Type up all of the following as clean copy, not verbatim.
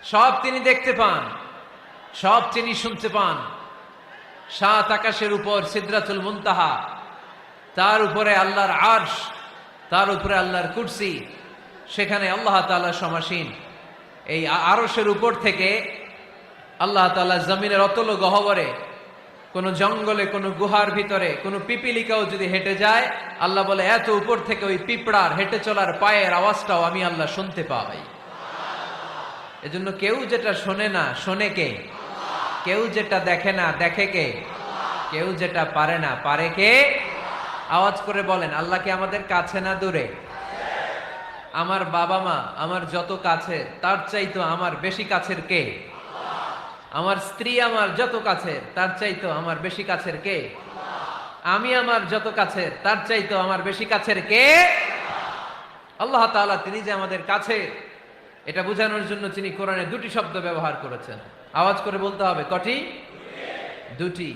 সব তিনি দেখতে পান, সব তিনি শুনতে পান। সাত আকাশের উপর সিদরাতুল মুনতাহা, তার উপরে আল্লাহর আরশ, তার উপরে আল্লাহর কুরসি, সেখানে আল্লাহ তাআলা সমাসীন। এই আরশের উপর থেকে আল্লাহ তাআলা জমিনের অতল গহ্বরে, কোন জঙ্গলে, কোন গুহার ভিতরে কোন পিপিলিকাও যদি হেঁটে যায়, আল্লাহ বলে এত উপর থেকে ওই পিঁপড়ার হেঁটে চলার পায়ের আওয়াজটাও আমি আল্লাহ শুনতে পাই। এজন্য কেউ যেটা শোনে না শোনে কে? কেউ যেটা দেখে না দেখে কে? কেউ যেটা পারে না পারে কে? আওয়াজ করে বলেন, আল্লাহ কি আমাদের কাছে না দূরে? আমার বাবা মা আমার যত কাছে, তার চাইতো আমার বেশি কাছের কে? আমার স্ত্রী আমার যত কাছের, তার চাইতো আমার বেশি কাছের কে? আমি আমার যত কাছের, তার চাইতো আমার বেশি কাছের কে? আল্লাহ তাআলা তিনি যে আমাদের কাছে, এটা বোঝানোর জন্য তিনি কোরআনে দুটি শব্দ ব্যবহার করেছেন। আওয়াজ করে বলতে হবে, কটি? দুটি।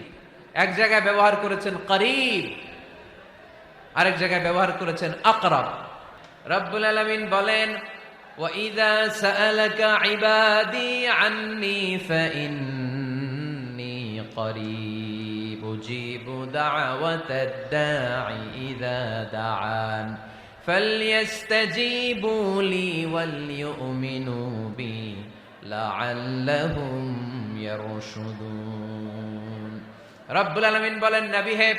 এক জায়গায় ব্যবহার করেছেন করিব, আরেক জায়গায় ব্যবহার করেছেন আকরাব। রব্বুল আলামিন বলেন, وَإِذَا سَأَلَكَ عِبَادِي عَنِّي فَإِنِّي قَرِيبٌ أُجِيبُ دَعْوَةَ الدَّاعِ إِذَا دَعَانِ فَلْيَسْتَجِيبُوا لِي وَلْيُؤْمِنُوا بِي لَعَلَّهُمْ يَرْشُدُونَ। রব্বুল আলামিন বলেন, নবী হে,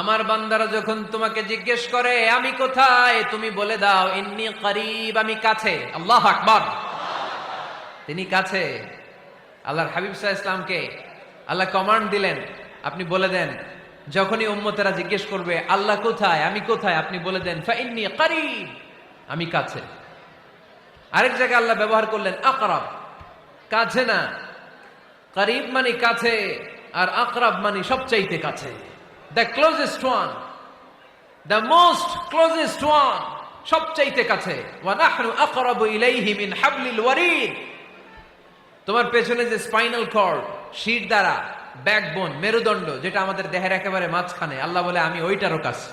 আমার বান্দারা যখন তোমাকে জিজ্ঞেস করে আমি কোথায়, তুমি বলে দাও ইন্নী করিব, আমি কাছে। আল্লাহু আকবার। তিনি কাছে। আল্লাহর হাবিব সাল্লাল্লাহু আলাইহি ওয়াসাল্লামকে আল্লাহ কমান্ড দিলেন, আপনি বলে দেন, যখনই উম্মতেরা জিজ্ঞেস করবে আল্লাহ কোথায়, আমি কোথায়, আপনি বলে দেন ফাইন্নী করিব, আমি কাছে। আরেক জায়গায় আল্লাহ ব্যবহার করলেন আকরাব, কাছে না। করিব মানে কাছে, আর আকরাব মানে সবচাইতে কাছে। The closest one, the most closest one, সবচাইতে কাছে। ওয়া নাহনু আকরাবু ইলাইহি মিন হাবলিল ওয়ারিদ। তোমার পেছনে যে স্পাইনাল কর্ড, শির দ্বারা, ব্যাকবোন, মেরুদণ্ড, যেটা আমাদের দেহের একেবারে মাঝখানে, আল্লাহ বলে আমি ওইটারও কাছে।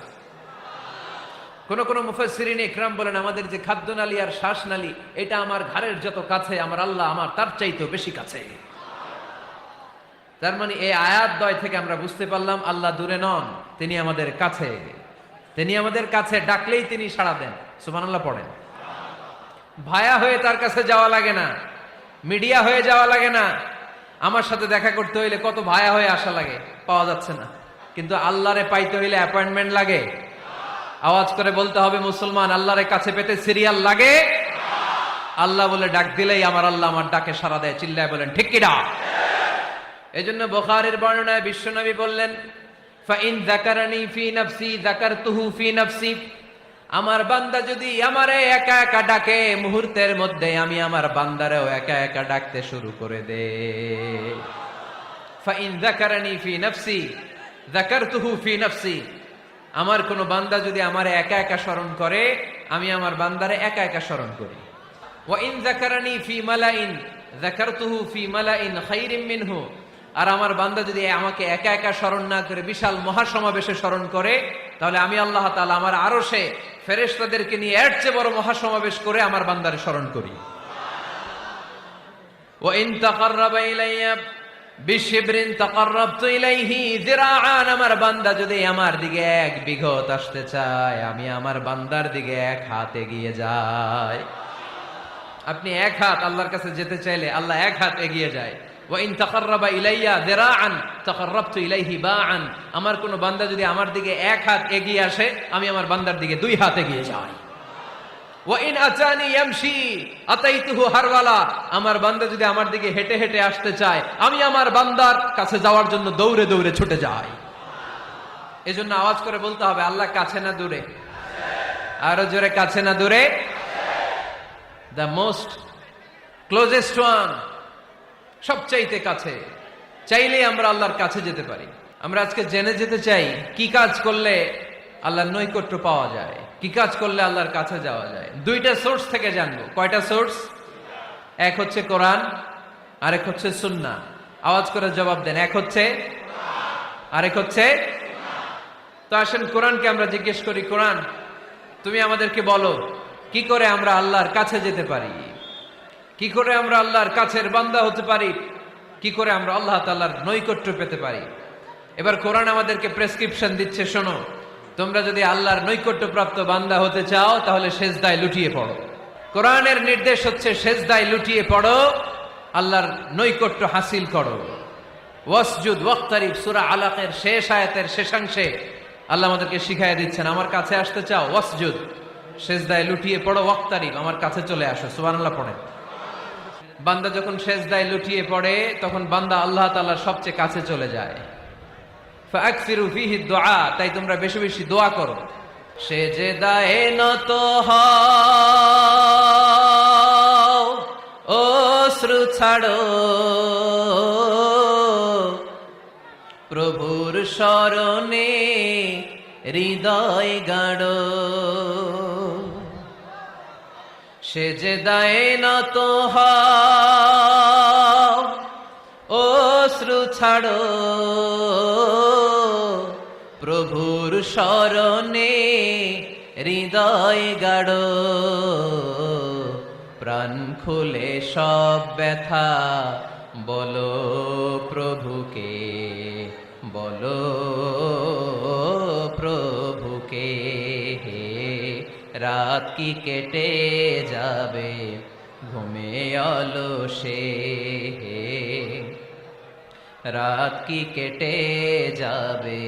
কোন কোন মুফাসসিরিন ইকরাম বলেন, আমাদের যে খাদ্যনালী আর শ্বাসনালী, এটা আমার ঘাড়ের যত কাছে, আমার আল্লাহ আমার তার চাইতেও বেশি কাছে। তার মানে এই আয়াত দ্বয় থেকে আমরা বুঝতে পারলাম আল্লাহ দূরে নন, তিনি আমাদের কাছে। তিনি আমাদের কাছে, ডাকলেই তিনি সাড়া দেন। সুবহানাল্লাহ পড়েন। ভায়া হয়ে তার কাছে যাওয়া লাগে না, মিডিয়া হয়ে যাওয়া লাগে না। আমার সাথে দেখা করতে হইলে কত ভায়া হয়ে আসা লাগে, পাওয়া যাচ্ছে না। কিন্তু আল্লাহরে পাইতে হইলে অ্যাপয়েন্টমেন্ট লাগে। আওয়াজ করে বলতে হবে, মুসলমান, আল্লাহরে কাছে পেতে সিরিয়াল লাগে। আল্লাহ বলে ডাক দিলেই আমার আল্লাহ আমার ডাকে সাড়া দেয়। চিল্লায় বলেন ঠিক কি না? এজন্য বুখারীর বর্ণনায় বিশ্বনবী বললেন, ফাইন যাকারানি ফি নাফসি যাকারতুহু ফি নাফসি। আমার বান্দা যদি আমারে একা একা ডাকে, মুহূর্তের মধ্যে আমি আমার বান্দারেও একা একা ডাকতে শুরু করে দে। ফাইন যাকারানি ফি নাফসি যাকারতুহু ফি নাফসি। আমার কোন বান্দা যদি আমারে একা একা স্মরণ করে, আমি আমার বান্দারে একা একা স্মরণ করি। ওয়া ইন যাকারানি ফি মালাইন যাকারতুহু ফি মালাইন খায়রিম মিনহু। আর আমার বান্দা যদি আমাকে একা একা স্মরণ না করে বিশাল মহাসমাবেশে স্মরণ করে, তাহলে আমি আল্লাহ তাআলা আমার আরশে ফেরেশতাদেরকে নিয়ে এর চেয়ে বড় মহাসমাবেশ করে আমার বান্দারে স্মরণ করি। ওয়া ইন তাকাররাবা ইলাইয়া বিশিবরিন তাকাররাবতু ইলাইহি যিরাআন। আমার বান্দা যদি আমার দিকে এক বিঘত আসতে চায়, আমি আমার বান্দার দিকে এক হাত এগিয়ে যাই। আপনি এক হাত আল্লাহর কাছে যেতে চাইলে আল্লাহ এক হাত এগিয়ে যায়। ওয়া ইন তাকাররাবা ইলাইয়া যিরাআন তাকাররাবতু ইলাইহি বাআন। আমার কোন বান্দা যদি আমার দিকে এক হাত এগিয়ে আসে, আমি আমার বান্দার দিকে দুই হাত এগিয়ে যাই। ওয়া ইন আতানি ইয়ামশি আতাইতুহু হারওয়ালা। আমার বান্দা যদি আমার দিকে হেঁটে হেঁটে আসতে চায়, আমি আমার বান্দার কাছে যাওয়ার জন্য দৌড়ে দৌড়ে ছুটে যাই। এজন্য আওয়াজ করে বলতে হবে, আল্লাহ কাছে না দূরে? আরো জোরে, কাছে না দূরে? দ্য মোস্ট ক্লোজেস্ট ওয়ান, সবচাইতে কাছে। চাইলেই আমরা আল্লাহর কাছে যেতে পারি। আমরা আজকে জেনে যেতে চাই কি কাজ করলে আল্লাহর নৈকট্য পাওয়া যায়, কি কাজ করলে আল্লাহর কাছে যাওয়া যায়। দুইটা সোর্স থেকে জানবো। কয়টা সোর্স? এক হচ্ছে কোরআন, আরেক হচ্ছে সুন্নাহ। আওয়াজ করে জবাব দেন, এক হচ্ছে, আরেক হচ্ছে। তো আসেন কোরআনকে আমরা জিজ্ঞেস করি, কোরআন তুমি আমাদেরকে বলো কি করে আমরা আল্লাহর কাছে যেতে পারি। কি করে আমরা আল্লাহর কাছের বান্দা হতে পারি, কি করে আমরা আল্লাহ তাআলার নৈকট্য পেতে পারি। এবার কোরআন আমাদেরকে প্রেসক্রিপশন দিচ্ছে, শোনো, তোমরা যদি আল্লাহর নৈকট্যপ্রাপ্ত বান্দা হতে চাও তাহলে সেজদায় লুটিয়ে পড়ো। কোরআনের নির্দেশ হচ্ছে সেজদায় লুটিয়ে পড়ো, আল্লাহর নৈকট্য হাসিল করো। ওয়াসজুদ ওয়াক্তারিব, সূরা আলাকের শেষ আয়াতের শেষাংশে আল্লাহ আমাদেরকে শিখাইয়া দিচ্ছেন, আমার কাছে আসতে চাও, ওয়াসজুদ, সেজদায় লুটিয়ে পড়ো, ওয়াক্তারিব, আমার কাছে চলে আসো। সুবহানাল্লাহ পড়েন। বান্দা যখন সেজদায় লুটিয়ে পড়ে তখন বান্দা আল্লাহ তাআলার সবচেয়ে কাছে চলে যায়। ফাকসিরু ফিহি দুআ, তাই তোমরা বেশি বেশি দোয়া করো। সেজদায়ে নত হও, অশ্রু ছাড়ো, প্রভুর শরণে হৃদয় গাড়ো। সেজদায়ে নত হও, অশ্রু ছাড়ো, প্রভুর শরণে হৃদয় গাড়ো। প্রাণ খুলে সব ব্যথা বলো প্রভুকে, বলো প্রভুকে। রাত কি কেটে যাবে ঘুমে অলসে, রাত কি কেটে যাবে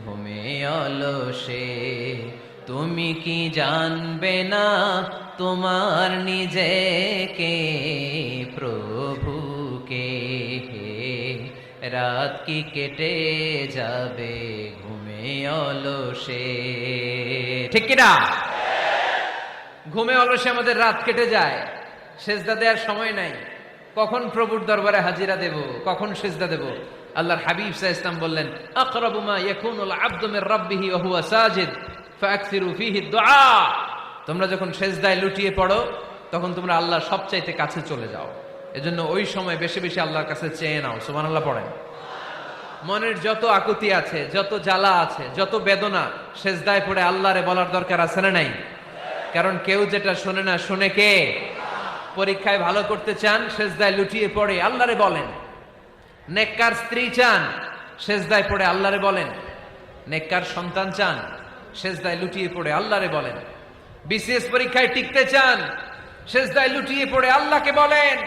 ঘুমে অলসে। তুমি কি জানবে না তোমার নিজেকে, প্রভুকে। রাত কি কেটে যাবে ঘুমে অলসে, ঠিক কিনা? ঘুমে অলসে আমাদের রাত কেটে যায়, সেজদা দেওয়ার সময় নাই। কখন প্রভুর দরবারে হাজিরা দেব, কখন সেজদা দেব? আল্লাহর হাবিব সাল্লাল্লাহু আলাইহি ওয়াসাল্লাম বললেন, আকরাবু মা ইয়াকুনুল আবদু মির রাব্বিহি ওয়া হুয়া সাজিদ ফাকসিরু ফিহি দুআ। তোমরা যখন সেজদায় লুটিয়ে পড়ো তখন তোমরা আল্লাহর সবচাইতে কাছে চলে যাও। এজন্য ওই সময় বেশি বেশি আল্লাহর কাছে চেয়ে নাও। সুবহানাল্লাহ পড়েন। মনের যত আকুতি আছে, যত জ্বালা আছে, যত বেদনা, সেজদায় পড়ে আল্লাহরে বলার দরকার আছে না নাই? কারণ কেউ যেটা শোনে না, শুনে কে? পরীক্ষায় ভালো করতে চান, সেজদায় লুটিয়ে পড়ে আল্লাহরে বলেন। নেককার স্ত্রী চান, সেজদায় পড়ে আল্লাহরে বলেন। নেককার সন্তান চান, সেজদায় লুটিয়ে পড়ে আল্লাহরে বলেন। বিসিএস পরীক্ষায় টিকতে চান, সেজদায় লুটিয়ে পড়ে আল্লাহকে বলেন।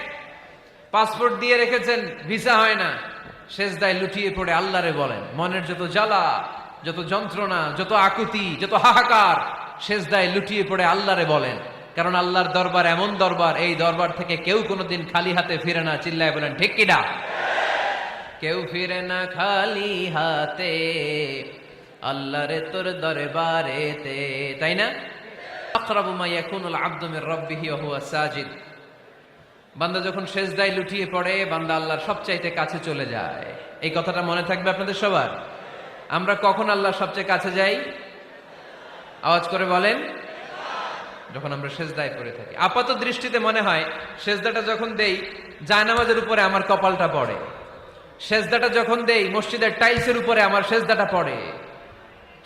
পাসপোর্ট দিয়ে রেখেছেন, ভিসা হয় না, সেজদায় লুটিয়ে পড়ে আল্লাহরে বলেন। মনের যত জ্বালা, যত যন্ত্রণা, যত আকুতি, যত হাহাকার, সেজদায় লুটিয়ে পড়ে আল্লাহরে বলেন। কারণ আল্লাহর দরবার এমন দরবার, এই দরবার থেকে কেউ কোনোদিন খালি হাতে ফিরে না। চিল্লায় বলেন ঠিক কিনা? কেউ ফিরে না খালি হাতে আল্লাহরে তোর দরবারেতে, তাই না? আকরাবু মা ইয়াকুনুল আবদু মির রাব্বিহি ওয়া হুয়া সাজিদ। বান্দা যখন সেজদায় লুটিয়ে পড়ে বান্দা আল্লাহর সবচাইতে কাছে চলে যায়। এই কথাটা মনে থাকবে আপনাদের সবার। আমরা কখন আল্লাহর সবচেয়ে কাছে যাই? আওয়াজ করে বলেন। যখন আমরা সেজদায় পড়ে থাকি। আপাত দৃষ্টিতে মনে হয় সেজদাটা যখন দেই জায়নামাজের উপরে আমার কপালটা পড়ে, সেজদাটা যখন দেই মসজিদের টাইলসের উপরে আমার সেজদাটা পড়ে,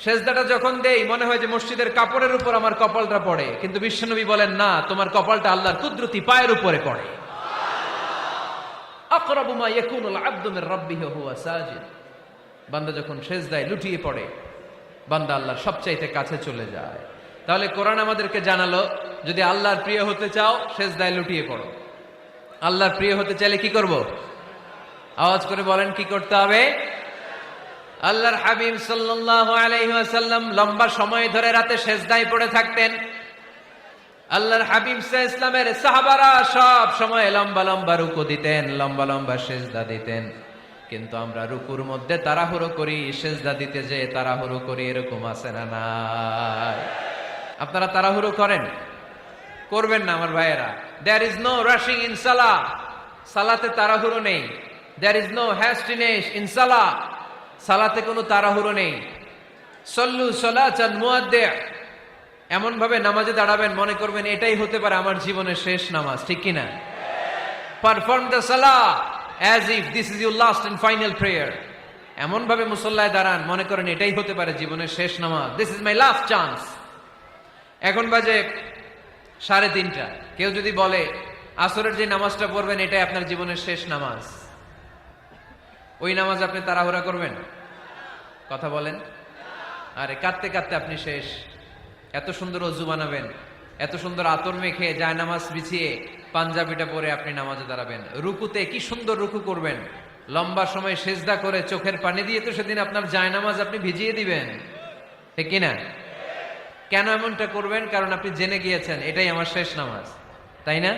সেজদাটা যখন দেই মনে হয় যে মসজিদের কাপড়ের উপর আমার কপালটা পড়ে। কিন্তু বিশ্বনবী বলেন না, তোমার কপালটা আল্লাহর কুদরতি পায়ের উপরে পড়ে। আকরাবু মা ইয়াকুনুল আবদু মির রাব্বিহি ওয়া হুয়া সাজিদ। বান্দা যখন সেজদায় লুটিয়ে পড়ে বান্দা আল্লাহর সবচাইতে কাছে চলে যায়। তাহলে কোরআন আমাদেরকে জানালো, যদি আল্লাহর প্রিয় হতে চাও সেজদায় লুটিয়ে পড়ো। আল্লাহর প্রিয় হতে চাইলে কি করব? আওয়াজ করে বলেন কি করতে হবে? আল্লাহর হাবিব সাল্লাল্লাহু আলাইহি ওয়াসাল্লাম লম্বা সময় ধরে রাতে সেজদায় পড়ে থাকতেন। আল্লাহর হাবিব সাল্লাল্লাহু আলাইহি ওয়াসাল্লামের সাহাবারা সব সময় লম্বা লম্বা রুকু দিতেন, লম্বা লম্বা সেজদা দিতেন। কিন্তু আমরা রুকুর মধ্যে তাড়াহুড়ো করি, সেজদা দিতে যে তাড়াহুড়ো করি, এরকম আছে না নাই? আপনারা তাড়াহুড়ো করেন? করবেন না আমার ভাইয়েরা। There is no rushing in সালাহ। সালাতে তাড়াহুড়ো নেই। There is no hastiness in সালাহ। সালাতে কোনো তাড়াহুড়ো নেই। সল্লু সালাতান মুআদ্দিআ। এমন ভাবে নামাজে দাঁড়াবেন মনে করবেন এটাই হতে পারে আমার জীবনের শেষ নামাজ, ঠিক কিনা? Perform the Salah as if this is your last and final prayer. এমন ভাবে মুসল্লায় দাঁড়ান মনে করেন এটাই হতে পারে জীবনের শেষ নামাজ। This is my last chance. এখন বাজে 3:30। কেউ যদি বলে আসরের যে নামাজটা পড়বেন এটাই আপনার জীবনের শেষ নামাজ। ওই নামাজ আপনি তাড়াহুড়া করবেন? কথা বলেন। আরে কাঁদতে কাঁদতে আপনি শেষ। এত সুন্দর অজু বানাবেন, এত সুন্দর আতর মেখে জায়নামাজ বিছিয়ে পাঞ্জাবিটা পরে আপনি নামাজে দাঁড়াবেন। রুকুতে কি সুন্দর রুকু করবেন, লম্বা সময় সেজদা করে চোখের পানি দিয়ে তো সেদিন আপনার জায়নামাজ আপনি ভিজিয়ে দিবেন, ঠিক কিনা? কেন এমনটা করবেন? কারণ আপনি জেনে গিয়েছেন এটাই আমার শেষ নামাজ, তাই না?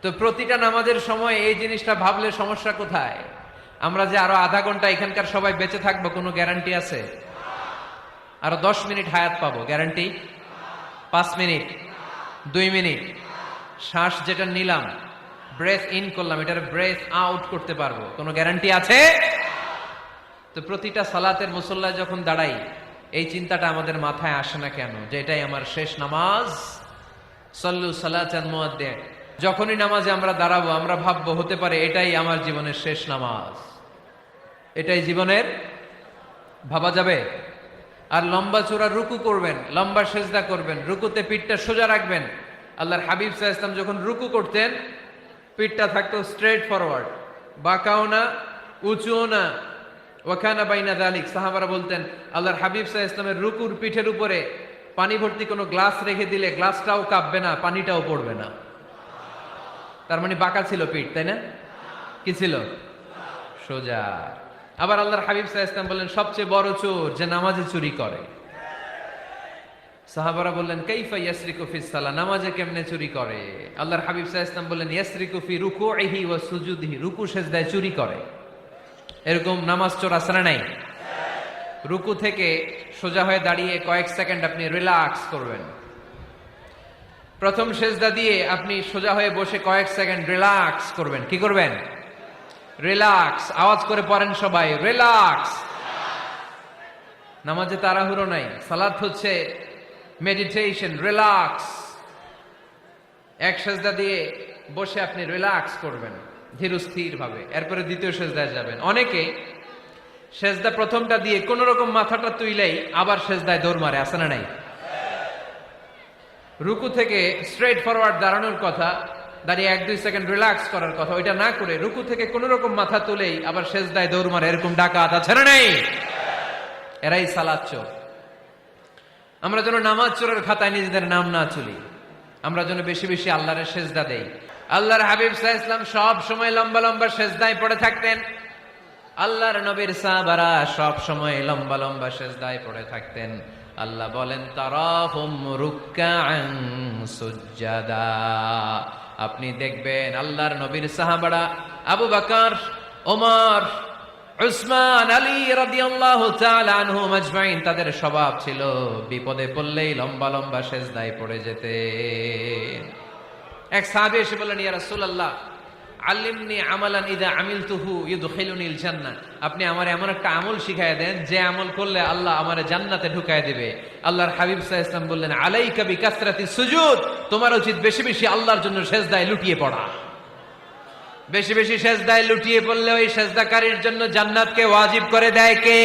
তো প্রতিটা নামাজের সময় এই জিনিসটা ভাবলে সমস্যা কোথায়? আমরা যে আরো আধা ঘন্টা এখানকার সবাই বেঁচে থাকবো কোনো গ্যারান্টি আছে? আরো 10 মিনিট হায়াত পাবো, গ্যারান্টি? 5 মিনিট, 2 মিনিট, শ্বাস যেটা নিলাম, ব্রেথ ইন করলাম, এটার ব্রেথ আউট করতে পারবো, কোনো গ্যারান্টি আছে? তো প্রতিটা সালাতের মুসল্লায় যখন দাঁড়াই এই চিন্তাটা আমাদের মাথায় আসে না কেন যে এটাই আমার শেষ নামাজ? সল্লু সালাতান মুআদ্দিন। যখনই নামাজে আমরা দাঁড়াবো আমরা ভাববো হতে পারে এটাই আমার জীবনের শেষ নামাজ, এটাই জীবনের, ভাবা যাবে? আর লম্বা চূড়া রুকু করবেন, লম্বা সেজদা করবেন, রুকুতে পিঠটা সোজা রাখবেন। আল্লাহর হাবিব সাল্লাল্লাহু আলাইহি ওয়াসাল্লাম যখন রুকু করতেন পিঠটা থাকতো স্ট্রেট ফরওয়ার্ড, বাঁকাও না উঁচুও না, ওয়াকানা বাইনা যালিক। সাহাবারা বলতেন আল্লাহর হাবিব সাল্লাল্লাহু আলাইহি ওয়াসাল্লামের রুকুর পিঠের উপরে পানি ভর্তি কোনো গ্লাস রেখে দিলে গ্লাসটাও কাঁপবে না, পানিটাও পড়বে না। তার মানে বাঁকা ছিল পিঠ, তাই না? কি ছিল? সোজা। আবার আল্লাহর হাবিব সাল্লাল্লাহু আলাইহি ওয়াসাল্লাম বললেন সবচেয়ে বড় চোর যে নামাজে চুরি করে। সাহাবারা বললেন কাইফা ইয়াসরিকু ফিস সালাহ, নামাজে কেমনে চুরি করে? আল্লাহর হাবিব সাল্লাল্লাহু আলাইহি ওয়াসাল্লাম বললেন ইয়াসরিকু ফি রুকুইহি ওয়া সুজুদিহি, রুকু সেজদায় চুরি করে। এরকম নামাজ চোর আছে না নাই? রুকু থেকে সোজা হয়ে দাঁড়িয়ে কয়েক সেকেন্ড আপনি রিল্যাক্স করবেন। প্রথম সেজদা দিয়ে আপনি সোজা হয়ে বসে কয়েক সেকেন্ড রিল্যাক্স করবেন। কি করবেন? রিল্যাক্স। আওয়াজ করে পড়েন সবাই, রিল্যাক্স। নামাজে তাড়াহুড়ো নাই, সালাত হচ্ছে মেডিটেশন, রিল্যাক্স। এক সেজদা দিয়ে বসে আপনি রিল্যাক্স করবেন ধীরস্থির ভাবে, এরপরে দ্বিতীয় সেজদায় যাবেন। অনেকে সেজদা প্রথমটা দিয়ে কোন রকম মাথাটা তুইলেই আবার সেজদায় দৌড় মারে, আছে না নাই? রুকু থেকে স্ট্রেট ফরওয়ার্ড দাঁড়ানোর কথা, দাঁড়িয়ে 1-2 সেকেন্ড রিল্যাক্স করার কথা, ওইটা না করে রুকু থেকে কোন রকম মাথা তুলেই আবার সেজদায় দৌড় মারে, এরকম ডাকাত আছে না নাই? এরাই সালাত চোর। আমরা যেন নামাজ চোরের খাতায় নিজেদের নাম না চলি, আমরা যেন বেশি বেশি আল্লাহর সেজদা দেই। আল্লাহর হাবিব সাল্লাল্লাহু আলাইহি ওয়াসাল্লাম সব সময় লম্বা লম্বা সেজদায় পড়ে থাকতেন। আল্লাহর নবীর সাহাবারা সব সময় লম্বা লম্বা সেজদায় পড়ে থাকতেন। আল্লাহ বলেন তারাহুম রুকআন সুজদা। আপনি দেখবেন আল্লাহর নবীর সাহাবারা আবু বকর, ওমর, উসমান, আলী রাদিয়াল্লাহু তাআলা আনহুম আজমাইন, তাদের স্বভাব ছিল বিপদে পড়লেই লম্বা লম্বা সেজদায় পড়ে যেতেন। এক সাহাবী এসে বললেন ইয়া রাসূলুল্লাহ আল্লিমনি আমালান ইযা আমিলতুহু ইউদখিলুনিল জান্নাহ, আপনি আমারে এমন একটা আমল শিখায় দেন যে আমল করলে আল্লাহ আমারে জান্নাতে ঢুকায় দিবে। আল্লাহর হাবিব সাল্লাল্লাহু আলাইহি ওয়াসাল্লাম বললেন আলাইকা বিকাসরাতিস সুজুদ, তোমার উচিত বেশি বেশি আল্লাহর জন্য সেজদায় লুটিয়ে পড়া। বেশি বেশি সেজদায় লুটিয়ে পড়লে ওই সেজদাকারীর জন্য জান্নাতকে ওয়াজিব করে দেয় কে?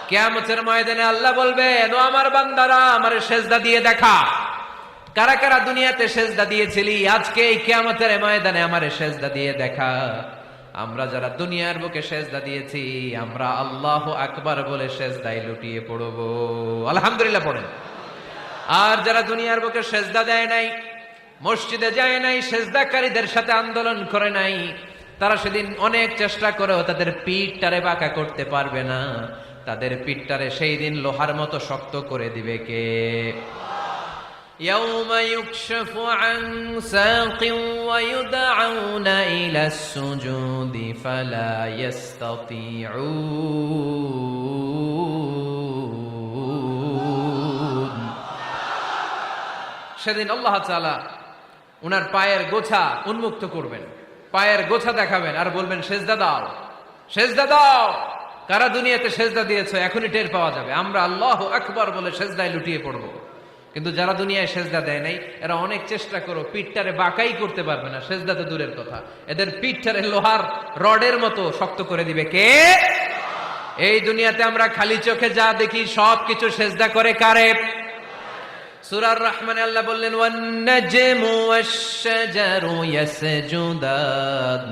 কিয়ামতের ময়দানে আল্লাহ বলবেন ও আমার বান্দারা আমারে সেজদা দিয়ে দেখা। কারা কারা দুনিয়াতে সেজদা দিয়েছিলি, আজকে এই কিয়ামতের ময়দানে আমারে সেজদা দিয়ে দেখা। আমরা যারা দুনিয়ার বুকে সেজদা দিয়েছি আমরা আল্লাহু আকবার বলে সেজদায় লুটিয়ে পড়ব, আলহামদুলিল্লাহ পড়েন। আর যারা দুনিয়ার বুকে সেজদা দেয় নাই, মসজিদে যায় নাই, সেজদাকারীদের সাথে আন্দোলন করে নাই, তারা সেদিন অনেক চেষ্টা করেও তাদের পিঠটারে বাঁকা করতে পারবে না। তাদের পিঠটারে সেই দিন লোহার মতো শক্ত করে দিবে কে? يوم يكشف عن ساق ويدعون إلى السجود فلا يستطيعون। সেদিন আল্লাহ তাআলা উনার পায়ের গোছা উন্মুক্ত করবেন, পায়ের গোছা দেখাবেন আর বলবেন সেজদা দাও, সেজদা দাও। কারা দুনিয়াতে সেজদা দিয়েছো এখনই টের পাওয়া যাবে। আমরা আল্লাহু আকবার বলে সেজদায় লুটিয়ে পড়বো, কিন্তু যারা দুনিয়ায় সেজদা দেয় নাই এরা অনেক চেষ্টা করো পিঠটারে বাঁকাই করতে পারবে না, সেজদা তো দূরের কথা, এদের পিঠটারে লোহার রডের মতো শক্ত করে দিবে কে? এই দুনিয়াতে আমরা খালি চোখে যা দেখি সব কিছু সেজদা করে কারে? সূরার রহমানে আল্লাহ বললেন ওয়ান নাজমু ওয়াশ-শাজারু ইয়াসজুদান,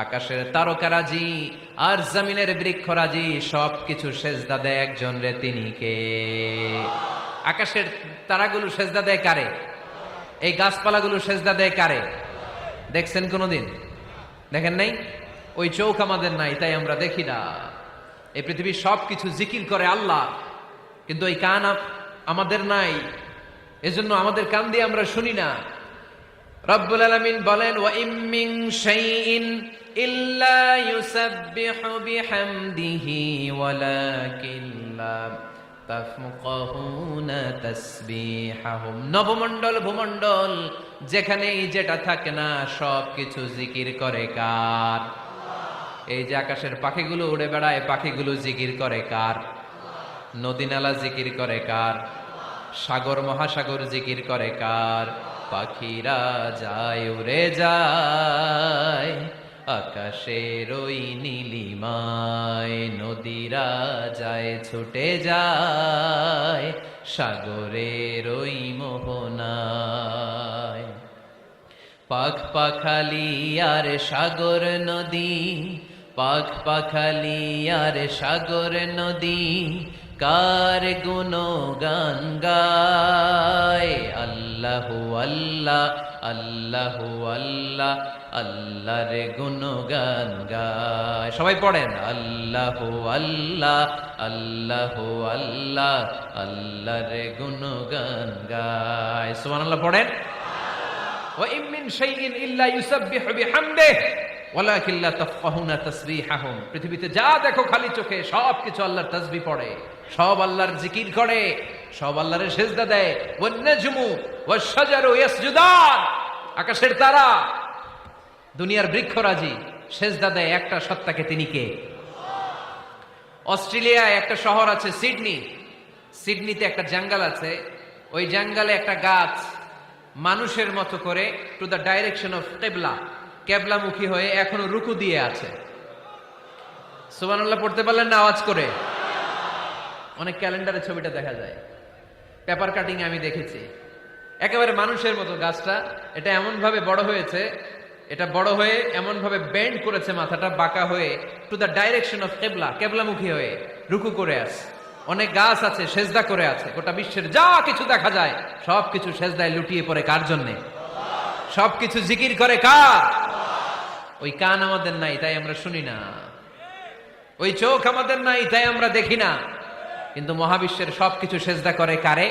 আকাশের তারকারাজি আর জমিনের বৃক্ষরাজি সবকিছু সেজদা দেয় একজন রে, তিনি কে? আকাশের তারাগুলো সেজদা দেয় কারে? এই গাছপালাগুলো সেজদা দেয় কারে? দেখছেন কোনদিন? দেখেন নাই? ওই চোখ আমাদের নাই, তাই আমরা দেখি না। এই পৃথিবীর সবকিছু জিকির করে আল্লাহ, কিন্তু ওই কান আমাদের নাই, এজন্য আমাদের কান দিয়ে আমরা শুনি না। রব্বুল আলামিন বলেন ওয়া ইম মিন শাইইন ইল্লা ইউসাব্বিহু বিহামদিহি ওয়ালাকিন লা তাফকাহুনা তাসবিহাহুম। নবমণ্ডল ভূমণ্ডল যেখানেই যেটা থাকে না সবকিছু জিকির করে কার? এই যে আকাশের পাখিগুলো উড়ে বেড়ায়, পাখিগুলো জিকির করে কার? নদী নালা জিকির করে কার? সাগর মহাসাগর জিকির করে কার? পাখিরা যায় উড়ে যায় আকাশের ওই নীলিমায়, নদীরা যায় ছুটে যায় সাগরের ওই মোহনায়। পাখ পাখালি আর সাগর নদী, পাখ পাখালি আর সাগর নদী কার গুণগান গায়? আল্লাহু আল্লাহ আল্লাহু আল্লাহ আল্লাহর গুণগান গায়। সবাই পড়েন আল্লাহু আল্লাহ আল্লাহু আল্লাহ আল্লাহর গুণগান গায়। সুবহানাল্লাহ পড়েন। ওয়া ইম মিন শাইইন ইল্লা ইউসাব্বিহু বিহামদিহি ওয়ালাকিন লা তাফকাহুনা তাসবিহাহুম। পৃথিবীতে যা দেখো খালি চোখে সবকিছু আল্লাহর তাসবিহ পড়ে, সব আল্লাহর জিকির করে, সব আল্লাহর সেজদা দেয়। ওয়ান নাজমু ওয়াশ-শাজারু ইয়াসজুদান, আকাশের তারা দুনিয়ার বৃক্ষরাজি সেজদা দেয় একটা সত্তাকে, তিনি কে? অস্ট্রেলিয়ায় একটা শহর আছে সিডনি, সিডনিতে একটা জঙ্গল আছে, ওই জঙ্গলে একটা গাছ মানুষের মতো করে টু দ্য ডাইরেকশন অফ কিবলা, কেবলামুখী হয়ে এখনো রুকু দিয়ে আছে। সুবহানাল্লাহ পড়তে পারলেন না আওয়াজ করে? অনেক ক্যালেন্ডারে ছবিটা দেখা যায়, পেপার কাটিং আমি দেখেছি। একেবারে মানুষের মতো গাছটা, এটা এমন ভাবে বড় হয়েছে, এটা বড় হয়ে এমন ভাবে বেন্ড করেছে, মাথাটা বাঁকা হয়ে টু দ্য ডাইরেকশন অফ কিবলা, কেবলামুখী হয়ে রুকু করে আছে। অনেক গাছ আছে সেজদা করে আছে। গোটা বিশ্বের যা কিছু দেখা যায় সবকিছু সেজদায় লুটিয়ে পড়ে কার জন্যে? সবকিছু জিকির করে কার? ওই কান আমাদের নাই, তাই আমরা শুনি না। ওই চোখ আমাদের নাই, তাই আমরা দেখি না। কিন্তু মহাবিশ্বের সবকিছু সেজদা করে কারে?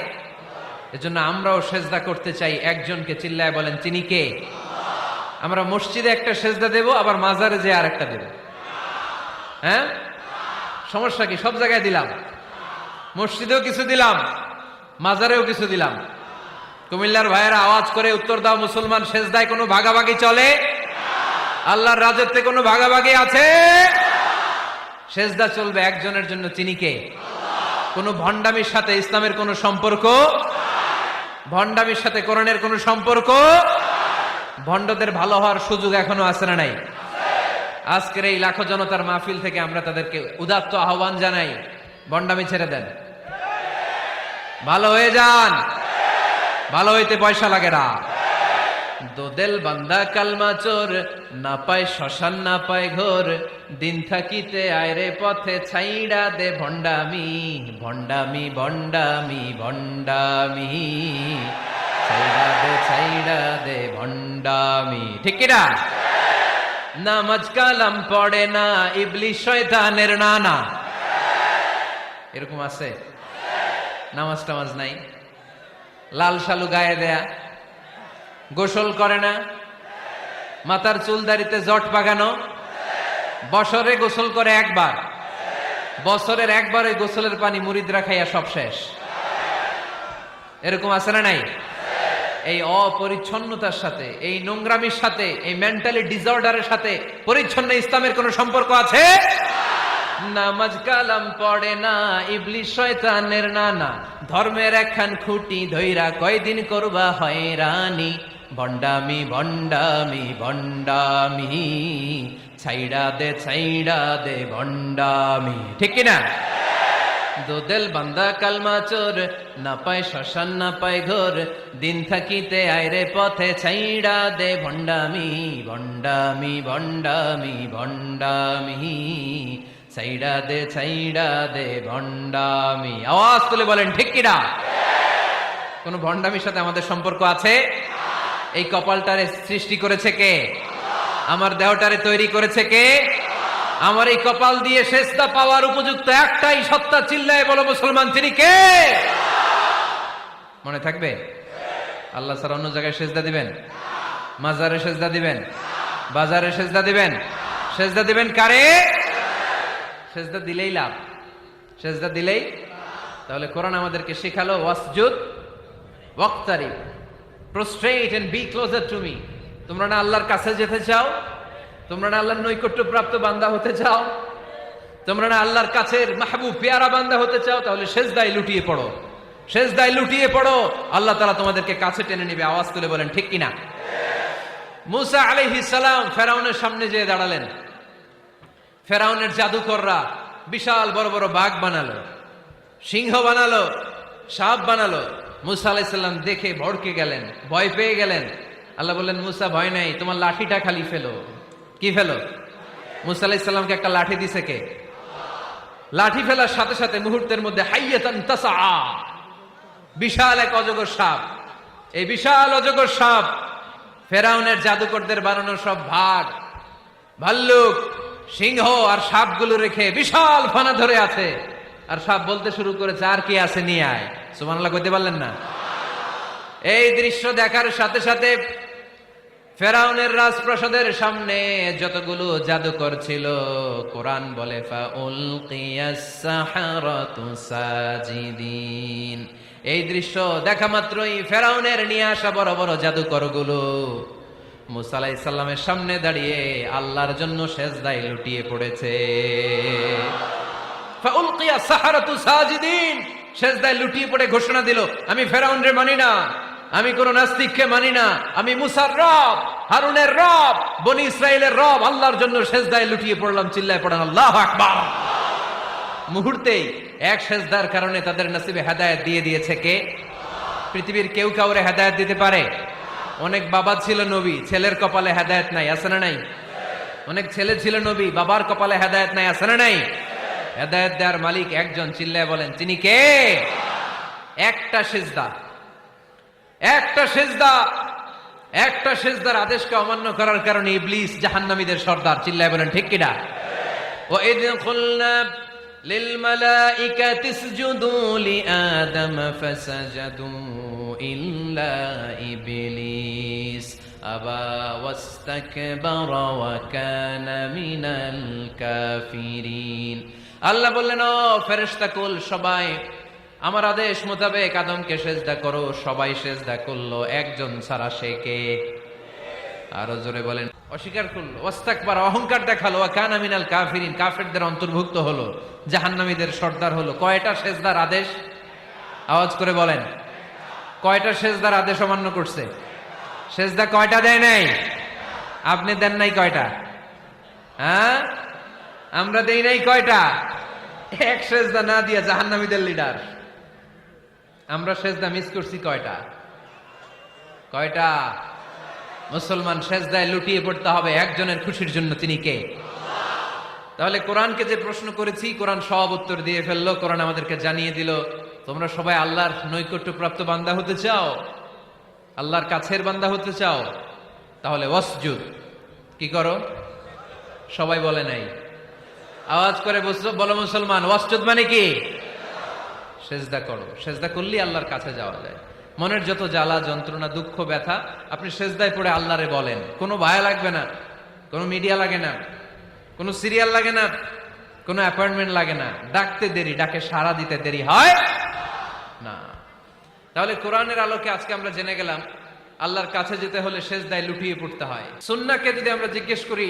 এজন্য আমরাও সেজদা করতে চাই একজনকে। চিল্লায় বলেন তিনি কে? আমরা মসজিদে একটা সেজদা দেব, আবার মাজারে যে আর একটা দেব। হ্যাঁ, সমস্যা কি? সব জায়গায় দিলাম, মসজিদেও কিছু দিলাম, মাজারেও কিছু দিলাম। কুমিল্লার ভাইয়েরা আওয়াজ করে উত্তর দাও, মুসলমান সেজদায় কোনো ভাগাভাগি চলে? আল্লাহর রাজত্বে কোনো ভাগাভাগি আছে? সেজদা চলবে একজনের জন্য, তিনি কে? কোনো ভণ্ডামির সাথে ইসলামের কোনো সম্পর্ক, ভণ্ডামির সাথে কোরআনের কোনো সম্পর্ক। ভণ্ডদের ভালো হওয়ার সুযোগ এখনো আছে না নাই? আজকের এই লাখো জনতার মাহফিল থেকে আমরা তাদেরকে উদাত্ত আহ্বান জানাই, ভণ্ডামি ছেড়ে দেন, ভালো হয়ে যান। ভালো হইতে পয়সা লাগে না। দোদেল বান্দা কালমা চোর, না পায় শ্মশান না পায় ঘোর, দিন থাকিতে আয়রে পথে ছাইড়া দে ভণ্ডামি, ভণ্ডামি ভণ্ডামি ভণ্ডামি, ছাইড়া দে ভণ্ডামি। ঠিক কিনা? নামাজ কালাম পড়ে না, ইবলিশ শয়তানের নানা। এরকম আছে? নামাজ টামাজ নাই, লাল শালু গায়ে দেয়া, গোসল করে না, মাথার চুল দাড়িতে জট পাকানো, বছরে গোসল করে একবার, বছরের একবারে গোসলের পানি মুরিদরা খাইয়া সব শেষ। এরকম আছে না নাই? এই অপরিচ্ছন্নতার সাথে, এই নোংরামির সাথে, এই মেন্টালি ডিসঅর্ডারের সাথে পরিচ্ছন্ন ইসলামের কোন সম্পর্ক আছে? নামাজ কালাম পড়ে না, ইবলিশ শয়তানের নানা, ধর্মের একখান খুঁটি ধইরা কয়দিন করবা হয়রানি, ভণ্ডামি ভণ্ডামি ভণ্ডামি, ছাইড়া দে ভণ্ডামি। ঠিক কিনা? দোদেল বান্দা কালমা চোর, না পায় শ্মশান না পায় ঘোর, দিন থাকিতে আইরে পথে ছাইড়া দে ভণ্ডামি ভণ্ডামি ভণ্ডামি ভণ্ডামি, ছাইড়া দে ভণ্ডামি। আওয়াজ তুলে বলেন ঠিক কিনা? কোন ভণ্ডামির সাথে আমাদের সম্পর্ক আছে? এই কপালটারে সৃষ্টি করেছে কে? আমার দেহটারে তৈরি করেছে কে? আমার এই কপাল দিয়ে সেজদা পাওয়ার উপযুক্ত একটাই সত্তা, চিল্লায় বলো মুসলমান, তিনি কে? মনে থাকবে? আল্লাহ ছাড়া অন্য জায়গায় সেজদা দিবেন? মাজারে সেজদা দিবেন? বাজারে সেজদা দিবেন? সেজদা দিবেন কারে? সেজদা দিলেই লাভ, সেজদা দিলেই। তাহলে কোরআন আমাদেরকে শেখালো ওয়াসজুদ ওয়াক্তারিব, prostrate and be closer to me. তোমরা না আল্লাহর কাছে যেতে চাও? তোমরা না আল্লাহর নৈকট্য প্রাপ্ত বান্দা হতে চাও? তোমরা না আল্লাহর কাছের মাহবুব পেয়ারা বান্দা হতে চাও? তাহলে সেজদায় লুটিয়ে পড়ো, সেজদায় লুটিয়ে পড়ো, আল্লাহ তাআলা তোমাদেরকে কাছে টেনে নেবে। আওয়াজ তুলে বলেন ঠিক কিনা? মুসা আলাইহিস সালাম ফেরাউনের সামনে যেয়ে দাঁড়ালেন। ফেরাউনের জাদুকররা বিশাল বড় বড় বাঘ বানালো, সিংহ বানালো, সাপ বানালো। মুসা আলাইহিস সালাম দেখে ভড়কে গেলেন, ভয় পেয়ে গেলেন। আল্লাহ বললেন, মুসা ভয় নাই, তোমার লাঠিটা খালি ফেলো। কি ফেলো? মুসা আলাইহিস সালামকে একটা লাঠি দিছে কে? লাঠি ফেলার সাথে সাথে মুহূর্তের মধ্যে হাইয়াতান তাসআ, বিশাল এক অজগর সাপ। এই বিশাল অজগর সাপ ফেরাউনের জাদুকরদের বানানো সব ভাগ, ভাল্লুক, সিংহ আর সাপগুলো রেখে বিশাল ফানা ধরে আছে। আর সাপ বলতে শুরু করেছে, আর কি আছে নিয়ে আয়। সুবহানাল্লাহ কইতে পারলেন না? এই দৃশ্য দেখার সাথে সাথে ফেরাউনের রাজপ্রাসাদের সামনে যতগুলো জাদুকর ছিল, কোরআন বলে ফাউলকিয়াস সাহারাতু সাজিদিন। এই দৃশ্য দেখা মাত্রই ফেরাউনের নিয়ে আসা বড় বড় জাদুকরগুলো মুসা আলাইহিস সালামের সামনে দাঁড়িয়ে আল্লাহর জন্য সেজদায় লুটিয়ে পড়েছে। ফাউলকিয়াস সাহারাতু সাজিদিন, সেজদায় লুটিয়ে পড়ে ঘোষণা দিল, আমি ফেরাউনরে মানি না, আমি কোন নাস্তিককে মানি না, আমি মুসার রব, হারুনের রব, বনি ইসরাইলের রব, আল্লাহর জন্য সেজদায় লুটিয়ে পড়লাম। চিল্লায় পড়েন আল্লাহু আকবার। মুহূর্তেই এক সেজদার কারণে তাদের নসিবে হেদায়েত দিয়ে দিয়েছে কে? পৃথিবীর কেউ কাউরে হেদায়েত দিতে পারে? অনেক বাবা ছিল নবী, ছেলের কপালে হেদায়েত নাই, আছে না নাই? অনেক ছেলে ছিল নবী, বাবার কপালে হেদায়েত নাই, আছে না নাই? হেদায়েত দেওয়ার মালিক একজন, চিল্লায় বলেন তিনি কে? একটা সিজদা, একটা সিজদা, একটা সিজদার আদেশকে অমান্য করার কারণে ইবলিস জাহান্নামীদের সর্দার। চিল্লায় বলেন ঠিক কিনা? ওয়া ইয কুলনা লিল মালাইকাতি ইসজুদু লিআদম ফাসাজাদু ইল্লা ইবলিস আবা ওয়াস্তাকবারা ওয়া কানা মিনাল কাফিরিন। আল্লাহ বললেন, ও ফেরেশতাকুল সবাই আমার আদেশ মোতাবেক আদমকে সেজদা করো। সবাই সেজদা করলো, একজন ছাড়া, সে কে? আরো জোরে বলেন। অস্বীকার করলো, ওয়াস্তাকবারা, অহংকার দেখালো, ওয়া কানা মিনাল কাফিরিন, কাফেরদের অন্তর্ভুক্ত হলো, জাহান্নামীদের সর্দার হলো। কয়টা সেজদার আদেশ? আওয়াজ করে বলেন, কয়টা সেজদার আদেশ অমান্য করছে? সেজদা কয়টা দেয় নাই? আপনি দেন নাই কয়টা? হ্যাঁ, আমরা দেই নাই কয়টা? এক সেজদা না দিয়া জাহান্নামীদের লিডার। আমরা সেজদা মিস করছি কয়টা? কয়টা? মুসলমান সেজদায় লুটিয়ে পড়তে হবে একজনের খুশির জন্য, তিনি কে? তাহলে কোরআনকে যে প্রশ্ন করেছি, কোরআন সব উত্তর দিয়ে ফেললো। কোরআন আমাদেরকে জানিয়ে দিল, তোমরা সবাই আল্লাহর নৈকট্য প্রাপ্ত বান্দা হতে চাও, আল্লাহর কাছের বান্দা হতে চাও, তাহলে ওয়াসজুদ, কি করো? সবাই বলে নাই, আওয়াজ করে বলো মুসলমান, ওয়াসজুদ মানে কি? সেজদা করো। সেজদা করলেই আল্লাহর কাছে যাওয়া যায়। মনের যত জ্বালা যন্ত্রণা দুঃখ ব্যথা আপনি সেজদায় পড়ে আল্লাহরে বলেন। কোনো ভায়া লাগবে না, কোনো মিডিয়া লাগে না, কোনো সিরিয়াল লাগে না, কোনো অ্যাপয়েন্টমেন্ট লাগে না, ডাকতে দেরি, ডাকে সাড়া দিতে দেরি হয় না। তাহলে কোরআনের আলোকে আজকে আমরা জেনে গেলাম আল্লাহর কাছে যেতে হলে সেজদায় লুটিয়ে পড়তে হয়। সুন্নাহকে যদি আমরা জিজ্ঞেস করি,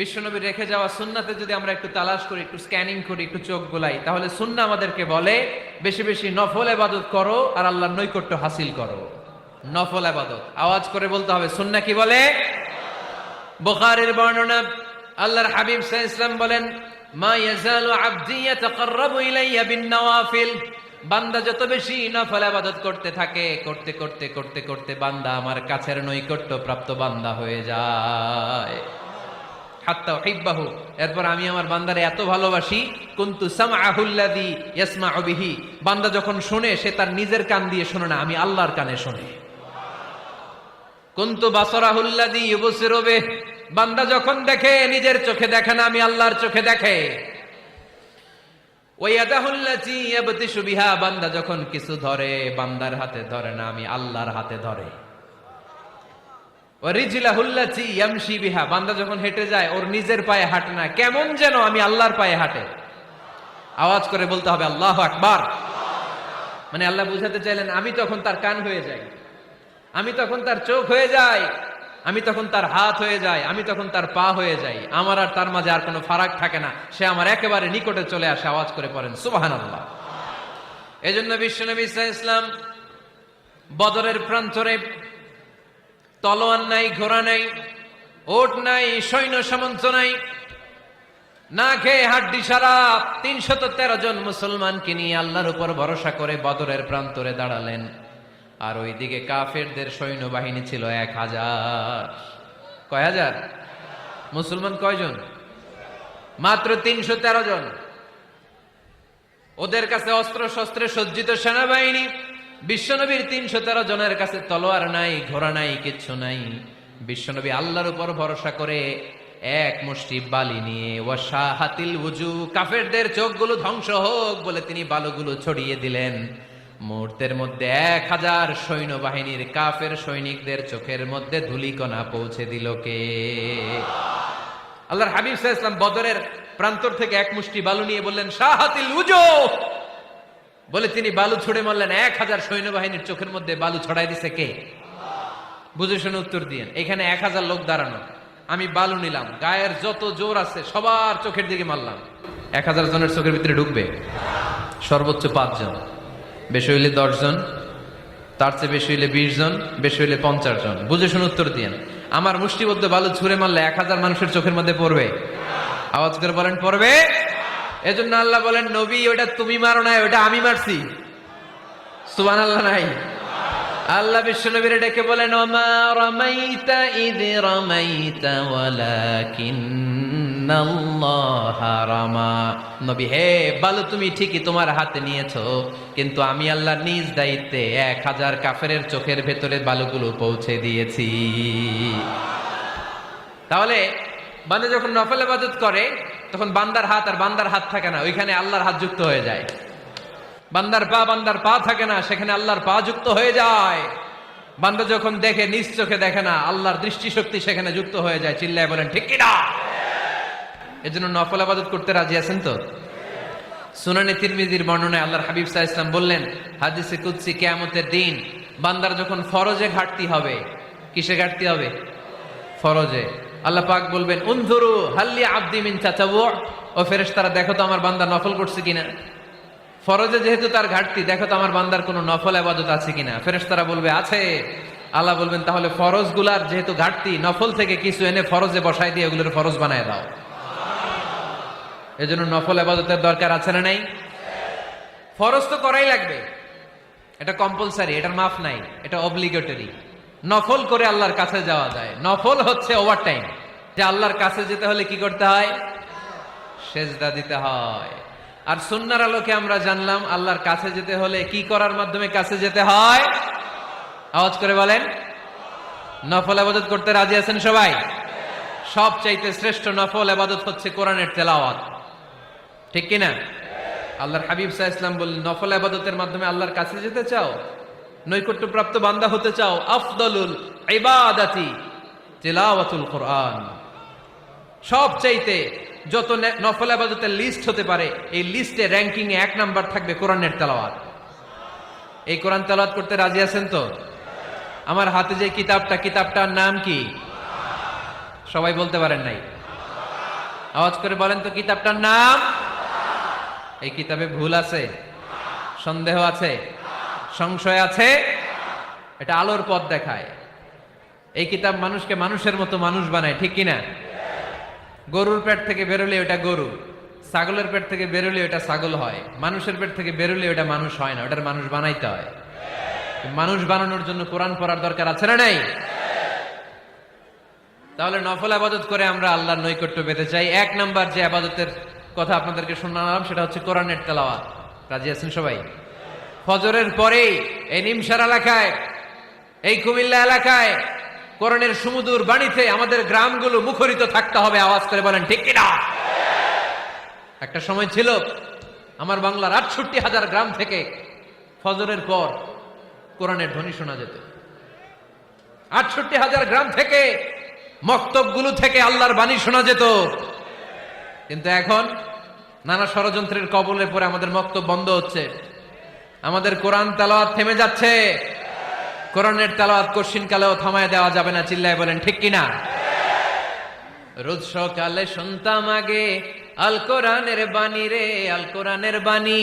বিশ্বনবী রেখে যাওয়া সুন্নাতে যদি আমরা একটু তালাশ করি, একটু স্ক্যানিং করি, একটু চোখ গোলাই, তাহলে সুন্নাহ আমাদেরকে বলে বেশি বেশি নফল ইবাদত করো আর আল্লাহর নৈকট্য হাসিল করো। নফল ইবাদত, আওয়াজ করে বলতে হবে, সুন্নাহ কি বলে? বুখারীর বর্ণনা, আল্লাহর হাবিব সাল্লাল্লাহু আলাইহি ওয়াসাল্লাম বলেন, মা ইয়াজালু আবদি ইয়াতাকাররাবু ইলাইয়া বিন-নওয়াফিল, বান্দা যত বেশি নফল ইবাদত করতে থাকে, করতে করতে করতে করতে বান্দা আমার কাছের নৈকট্য প্রাপ্ত বান্দা হয়ে যায়। হাত্তা উহিব্বাহু, এরপর আমি আমার বান্দারে এত ভালোবাসি, কুনতু সামআহুল্লাযী ইয়াসমাউ বিহি, বান্দা যখন শুনে সে তার নিজের কান দিয়ে শুনে না, আমি আল্লাহর কানে শুনে। কুনতু বাসারাহুল্লাযী ইউবসিরু বিহি, বান্দা যখন দেখে নিজের চোখে দেখে না, আমি আল্লাহর চোখে দেখে। ওয়ায়াদাহুল্লাতী ইয়াবতিশু বিহা, বান্দা যখন কিছু ধরে বান্দার হাতে ধরে না, আমি আল্লাহর হাতে ধরে। ওয়ারিজলাহুল্লাতী ইয়ামশি বিহা, বান্দা যখন হেঁটে যায় ওর নিজের পায়ে হাঁটে না, কেমন যেন আমি আল্লাহর পায়ে হাঁটে। আওয়াজ করে বলতে হবে আল্লাহু আকবার। মানে আল্লাহ বুঝাতে চাইলেন আমি তখন তার কান হয়ে যাই, আমি তখন তার চোখ হয়ে যাই, আমি তখন তার হাত হয়ে যাই, আমি তখন তার পা হয়ে যাই। আমার আর তার মাঝে আর কোনো ফারাক থাকে না, সে আমার একেবারে নিকটে চলে আসে। আওয়াজ করে পড়েন সুবহানাল্লাহ। এজন্য বিশ্বনবী সাল্লাল্লাহু আলাইহি ওয়াসাল্লাম বদরের প্রান্তরে তলোয়ার নাই, ঘোড়া নাই, ওট নাই, সৈন্য সামন্ত নাই, না খেয়ে হাড্ডি সারা ৩১৩ জন মুসলমানকে নিয়ে আল্লাহর উপর ভরসা করে বদরের প্রান্তরে দাঁড়ালেন। আর ওইদিকে কাফেরদের সৈন্যবাহিনী ছিল ১,০০০। কয় হাজার? মুসলমান কয়জন? মাত্র ৩১৩ জন। ওদের কাছে অস্ত্র শস্ত্রে সজ্জিত সেনাবাহিনী, বিশ্বনবীর ৩১৩ জনের কাছে তলোয়ার নাই, ঘোড়া নাই, কিচ্ছু নাই। বিশ্বনবী আল্লাহর উপর ভরসা করে এক মুষ্টি বালি নিয়ে ওয়াশাহাতিল ওযু, কাফেরদের চোখগুলো ধ্বংস হোক বলে তিনি বালুগুলো ছড়িয়ে দিলেন। মুহূর্তের মধ্যে ১,০০০ সৈন্যবাহিনীর কাফের সৈনিকদের চোখের মধ্যে ধূলিকণা পৌঁছে দিল কে? আল্লাহর হাবিব সাল্লাল্লাহু আলাইহি ওয়াসাল্লাম বদরের প্রান্তর থেকে এক মুষ্টি বালু নিয়ে বললেন শাহাতিল ওযু, বলে তিনি বালু ছুড়ে মারলেন। ১,০০০ সৈন্যবাহিনীর চোখের মধ্যে বালু ছড়াই দিছে কে? বুঝে শুনে উত্তর দিয়েন। এখানে ১,০০০ লোক দাঁড়ানো, আমি বালু নিলাম, গায়ের যত জোর আছে সবার চোখের দিকে মারলাম। ১,০০০ জনের চোখের ভিতরে ঢুকবে? সর্বোচ্চ ৫ জন, বেশি হইলে ১০ জন, তার চেয়ে বেশি হইলে ২০ জন, বেশি হইলে ৫০ জন। বুঝে শুনে উত্তর দিয়েন। আমার মুষ্টিবদ্ধ বালু ছুঁড়ে মারলে ১,০০০ মানুষের চোখের মধ্যে পড়বে? আওয়াজ করে বলেন পড়বে। এজন্য আল্লাহ বলেন নবী ওটা তুমি মারো নাই, ওটা আমি মারছি। সুবহানাল্লাহ নাই? আল্লাহ বিশ্বনবীরে ডেকে বলেন ওমা রামাইতা ইয রামাইতা ওয়ালাকিন্নাল্লাহা রামা। নবী হে, বালু তুমি ঠিকই তোমার হাতে নিয়েছো, কিন্তু আমি আল্লাহ নিজ দায়িত্বে ১,০০০ কাফেরের চোখের ভেতরে বালুগুলো পৌঁছে দিয়েছি। তাহলে বান্দা যখন নফল ইবাদত করে তখন বান্দার হাত আর বান্দার হাত থাকে না, ওইখানে আল্লাহর হাত যুক্ত হয়ে যায়। বান্দার পা থাকে না, সেখানে আল্লাহর পা যুক্ত হয়ে যায়। বান্দা যখন দেখে নিজ চোখে দেখে না, আল্লাহর দৃষ্টিশক্তি সেখানে যুক্ত হয়ে যায়। চিল্লায় বলেন ঠিক কি না? এজন্য নফল ইবাদত করতে রাজি আছেন তো? সুনানে তিরমিজির বর্ণনায় আল্লাহর হাবিব সাল্লাল্লাহু আলাইহি ওয়াসাল্লাম বললেন হাদিসে কুদসি, কিয়ামতের দিন বান্দার যখন ফরজে ঘাটতি হবে, কিসে ঘাটতি হবে? ফরজে। আল্লাহ পাক বলবেন উনজুরু হাল্লি আবদি মিন তাতাওয়ু, ও ফেরেশতারা দেখো তো আমার বান্দা নফল করছে কিনা। ফরজে যেহেতু তার ঘাটতি, দেখো তো আমার বান্দার কোনো নফল ইবাদত আছে কিনা। ফেরেশতারা বলবে আছে। আল্লাহ বলবেন তাহলে ফরজগুলার যেহেতু ঘাটতি, নফল থেকে কিছু এনে ফরজে বসাই দিয়ে ওগুলোর ফরজ বানায় দাও। এজন্য নফল ইবাদতের দরকার আছে না নাই? ফরজ তো করাই লাগবে, এটা কম্পালসারি, এটার মাফ নাই, এটা অব্লিগেটরি। নফল করে আল্লাহর কাছে যাওয়া যায়। নফল হচ্ছে ওভারটাইম, যে আল্লাহর কাছে যেতে হলে কি করতে হয়? সেজদা দিতে হয়। আর সুন্নাহর আলোকে আমরা জানলাম আল্লাহর কাছে যেতে হলে কি করার মাধ্যমে কাছে যেতে হয়? আওয়াজ করে বলেন নফল ইবাদত করতে রাজি আছেন সবাই? সবচাইতে শ্রেষ্ঠ নফল ইবাদত হচ্ছে কোরআনের তেলাওয়াত, ঠিক কি না? আল্লাহর হাবিব সাল্লাল্লাহু আলাইহি ওয়াসাল্লাম বললেন নফল ইবাদতের মাধ্যমে আল্লাহর কাছে যেতে চাও, নৈকট্যপ্রাপ্ত বান্দা হতে চাও, আফদলুল ইবাদাতি তিলাওয়াতুল কোরআন। সবচাইতে যত নফল ইবাদতের লিস্ট হতে পারে, এই লিস্টে র্যাঙ্কিং এ ১ নাম্বার থাকবে কোরআনের তেলাওয়াত। এই কোরআন তেলাওয়াত করতে রাজি আছেন তো? আমার হাতে যে কিতাবটার নাম কি? সবাই বলতে পারেন নাই? আওয়াজ করে বলেন তো কিতাবটার নাম। এই কিতাবে ভুল আছে? সন্দেহ আছে? সংশয় আছে? এটা আলোর পথ দেখায়। এই কিতাব মানুষকে মানুষের মতো মানুষ বানায়, ঠিক কিনা? গরুর পেট থেকে বেরোলে ওটা গরু, ছাগলের পেট থেকে বেরোলে ওটা ছাগল হয়, মানুষের পেট থেকে বেরোলে ওটা মানুষ হয় না, ওটার মানুষ বানাইতে হয়। মানুষ বানানোর জন্য কোরআন পড়ার দরকার আছে না নাই? তাহলে নফল আবাদত করে আমরা আল্লাহর নৈকট্য পেতে চাই। এক নাম্বার যে আবাদতের কথা আপনাদেরকে শোনালাম সেটা হচ্ছে কোরআনের তেলাওয়াত। রাজি আছেন সবাই? ফজরের পরেই এই নিমসার এলাকায়, এই কুমিল্লা এলাকায় কোরআনের সুমধুর বাণীতে আমাদের গ্রামগুলো মুখরিত থাকতে হবে। আওয়াজ করে বলেন ঠিক কিনা? একটা সময় ছিল আমার বাংলার ৬৮,০০০ গ্রাম থেকে ফজরের পর কোরআনের ধ্বনি শোনা যেত। ৬৮,০০০ গ্রাম থেকে মক্তবগুলো থেকে আল্লাহর বাণী শোনা যেত। কিন্তু এখন নানা ষড়যন্ত্রের কবলে পড়ে আমাদের মক্তব বন্ধ হচ্ছে, আমাদের কোরআন তেলাওয়াত থেমে যাচ্ছে। কোরআনের তেলাওয়াত কশিন কালেও থামায় দেওয়া যাবে না। চিল্লায় বলেন ঠিক কিনা? রোজ সকালে শুনতাম আগে আল কোরআনের বাণী রে, আল কোরআনের বাণী।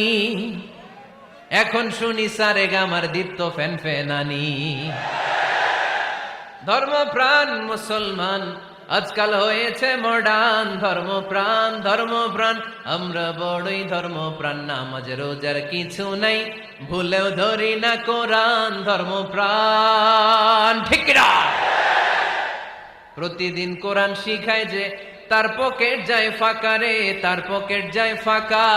এখন শুনি সারে গামার দীপ্ত ফ্যান ফেনানি। ধর্মপ্রাণ মুসলমান আজকাল হয়েছে মডার্ন। ধর্মপ্রাণ ধর্মপ্রাণ আমরা বড়ই ধর্মপ্রাণ। নামাজ রোজার কিছু নাই, ভুলেও ধরি না কোরআন। ধর্মপ্রাণ ঠিক কিনা? প্রতিদিন কোরআন শিখায় যে তার পকেট যায় ফাঁকা রে, তার পকেট যায় ফাঁকা।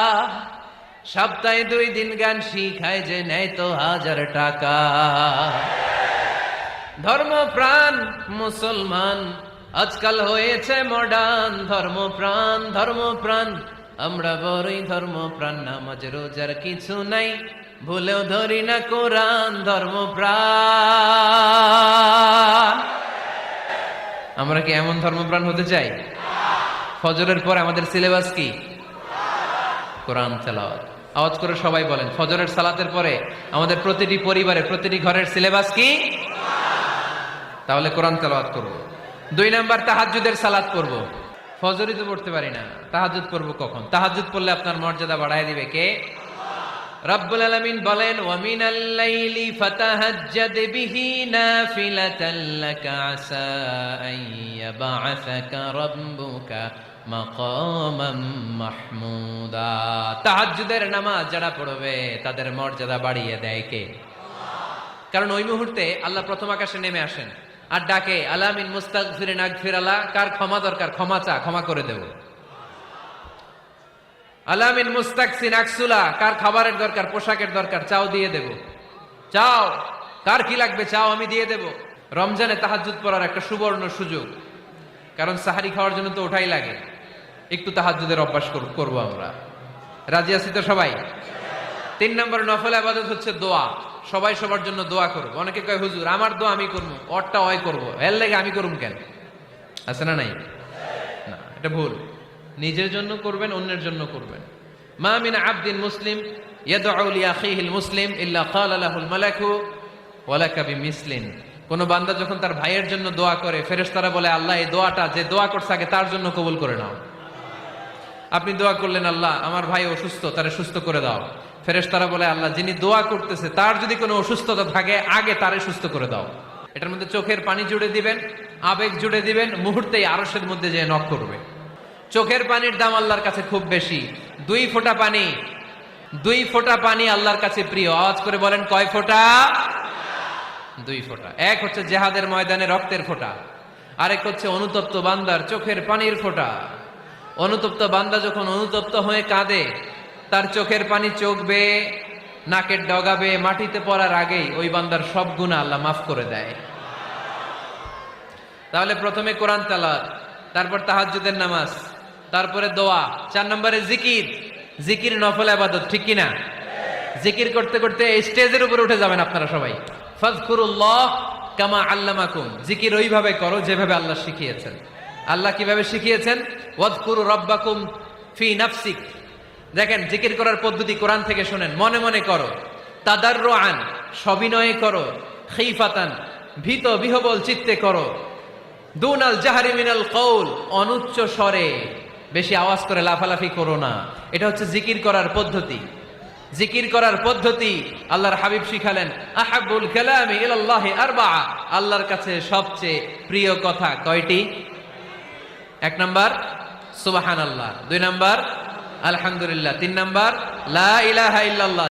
সপ্তাহে 2 দিন গান শিখায় যে নেয় তো 1000 টাকা। ধর্মপ্রাণ মুসলমান আজকাল হয়েছে মডার্ন। ধর্মপ্রাণ ধর্মপ্রাণ আমরা বড়ই ধর্মপ্রাণ। নামাজ রোজার কিছু নাই, ভুলেও ধরি না কোরআন। ধর্মপ্রাণ। আমরা কি এমন ধর্মপ্রাণ হতে চাই? ফজরের পর আমাদের সিলেবাস কি? কোরআন তেলাওয়াত। আওয়াজ করে সবাই বলেন, ফজরের সালাতের পরে আমাদের প্রতিটি পরিবারে, প্রতিটি ঘরের সিলেবাস কি? তাহলে কোরআন তেলাওয়াত করব। 2 নাম্বার তাহাজ্জুদের সালাত করব। ফজরই তো পড়তে পারি না, তাহাজ্জুদ করব কখন? তাহাজ্জুদ পড়লে আপনার মর্যাদা বাড়ায় দিবে কে? রব্বুল আলামিন বলেন, ওয়া মিনাল লাইলি ফাতাহাজ্জাদ বিহি নাফিলাতান লাকা আসা আন ইয়াবআসাকা রাব্বুকা মাকামান মাহমুদা। তাহাজ্জুদের নামাজ যারা পড়বে তাদের মর্যাদা বাড়িয়ে দেয় কে? কারণ ওই মুহূর্তে আল্লাহ প্রথম আকাশে নেমে আসেন আর ডাকে, আলা মিন মুস্তাগফিরিন আগফিরালা। কার ক্ষমা দরকার? ক্ষমা চা, ক্ষমা করে দেব। আলা মিন মুস্তাকসিন আকসুলা। কার খাবারের দরকার? পোশাকের দরকার? চাও, দিয়ে দেব। চাও, কার কি লাগবে? চাও, আমি দিয়ে দেব। রমজানে তাহাজ্জুদ পড়ার একটা সুবর্ণ সুযোগ, কারণ সাহারি খাওয়ার জন্য তো ওঠাই লাগে। একটু তাহাজ্জুদের অভ্যাস করব আমরা। রাজি আছি তো সবাই? 3 নম্বর নফল ইবাদত হচ্ছে দোয়া। সবাই সবার জন্য দোয়া করব। অনেকে কয়, হুজুর আমার দোয়া আমি করবো, ওরটা ওই করবো, এর লাগে আমি করুম কেন? আছে না নাই? না, এটা ভুল। নিজের জন্য করবেন, অন্যের জন্য করবেন। মা মিন আবদিন মুসলিম ইয়াদউ লি আখিহিল মুসলিম ইল্লা ক্বালা লাহুল মালাকু ওয়া লাকা বিমিসলিন। কোন বান্দা যখন তার ভাইয়ের জন্য দোয়া করে, ফেরেশতারা বলে, আল্লাহ এই দোয়াটা যে দোয়া করছে আগে তার জন্য কবুল করে নাও। আপনি দোয়া করলেন, আল্লাহ আমার ভাই অসুস্থ, তারে সুস্থ করে দাও। ফেরেশতারা বলে, আল্লাহ যিনি দোয়া করতেছে তার যদি কোনো অসুস্থতা থাকে আগে তারে সুস্থ করে দাও। এটার মধ্যে চোখের পানি জুড়ে দিবেন, আবেগ জুড়ে দিবেন, মুহূর্তেই আরশের মধ্যে যে নক করবে। চোখের পানির দাম আল্লাহর কাছে খুব বেশি। 2 ফোঁটা পানি, 2 ফোঁটা পানি আল্লাহর কাছে প্রিয়। আওয়াজ করে বলেন, কয় ফোঁটা? 2 ফোঁটা। এক হচ্ছে জিহাদের ময়দানে রক্তের ফোঁটা, আরেক হচ্ছে অনুতপ্ত বান্দার চোখের পানির ফোঁটা। অনুতপ্ত বান্দা যখন অনুতপ্ত হয়ে কাঁদে, তার চোখের পানি চোখ বেয়ে নাকের ডগাবে মাটিতে পড়ার আগেই ওই বান্দার সব গুনাহ আল্লাহ মাফ করে দেয়। তাহলে প্রথমে কোরআন তেলাওয়াত, তারপর তাহাজ্জুদের নামাজ, তারপরে দোয়া। 4 নম্বরে জিকির। জিকির নফল ইবাদত, ঠিক কিনা? জিকির করতে করতে এই স্টেজের উপরে উঠে যাবেন আপনারা সবাই। ফাযকুরুল্লাহ কামা আল্লামাকুম। জিকির ওইভাবে করো যেভাবে আল্লাহ শিখিয়েছেন। আল্লাহ কিভাবে শিখিয়েছেন? ওয়াযকুরু রাব্বাকুম ফি নাফসিক। দেখেন, জিকির করার পদ্ধতি কোরআন থেকে শোনেন। মনে মনে করো, তাদাররুআন সবিনয়ে করো, খিফাতান ভীত বিহবল চিত্তে করো, দুনাল জাহরি মিনাল কওল অনুচ্চ স্বরে, বেশি আওয়াজ করে লাফালাফি করো না। এটা হচ্ছে জিকির করার পদ্ধতি। জিকির করার পদ্ধতি আল্লাহর হাবিব শিখালেন, আহাব্বুল কালামি ইলাল্লাহি আরবাআ। আল্লাহর কাছে সবচেয়ে প্রিয় কথা কয়টি? 1 নাম্বার সুবহানাল্লাহ, 2 নাম্বার আলহামদুলিল্লাহ। 3 নাম্বার লা ইলাহা ইল্লাল্লাহ।